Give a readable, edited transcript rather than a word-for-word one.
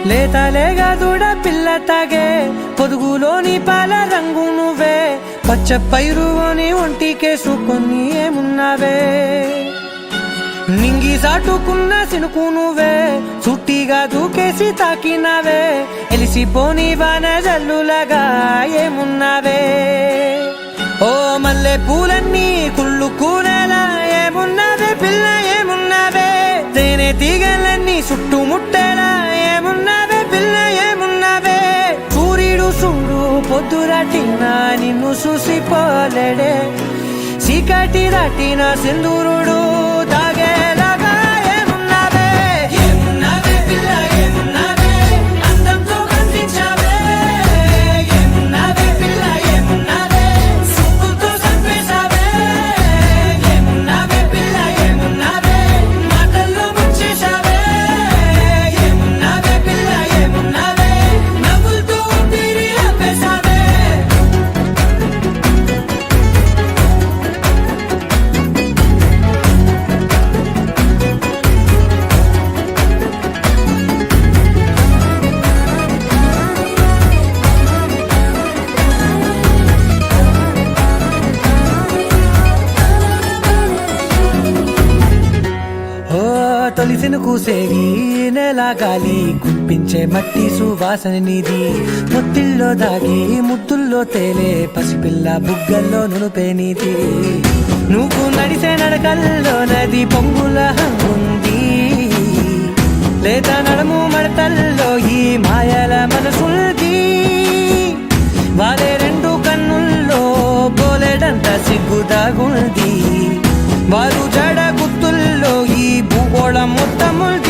లేతలేగా దూడ పిల్ల తాగే పొదుగులోని పాల రంగు నువ్వే పచ్చ పైరుని ఒంటికేసుకొని ఏమున్నావే నింగి సాటుకున్న సినుకు నువ్వే చుట్టిగా దూకేసి తాకినావే ఎలిసిపోని వాన జల్లులాగా ఏమున్నావే ఓ మల్లె పూలన్నీ కుళ్ళు కూనేలా ఏమున్నావే పిల్ల ఏమున్నావే తేనె తీగలన్నీ చుట్టుముట్టేలా ఏమున్నావే పిల్ల ఏమున్నావే సూర్యుడు చూడు పొద్దురాటిన నిన్ను చూసిపోలేడే చీకటి దాటిన సింధూరుడు తాగేలాగా ఏమున్నావే ఏమున్నావే పిల్ల ఏమున్నావే అందంతో కనిపించావే ఏమున్నావే పిల్ల ఏమున్నావే సుక్కుతో చంపేశావే ఏమున్నావే పిల్ల ఏమున్నావే మాటల్లో ముంచేశావే ఏమున్నావే పిల్ల ఏమున్నావే నవ్వులతో ఊపిరి ఆపేశావే తొలిసిను కూసేగి నెల గాలి గుప్పించే మట్టి సువాసన నీది ముత్తిల్లో దాగి ముద్దుల్లో తేలే పసిపిల్ల బుగ్గల్లో నునుపే నీది నువ్వు నడిసే నడకల్లో నది పొంగుల హంగుంది లేత నడుము మడతల్లో ఈ మాయల మనసుంది వారే రెండు కన్నుల్లో బోలెడంత సిగ్గుదాగుంది వారు జడ గుత్తుల్లో ఈ భూగోళం మొత్తముంది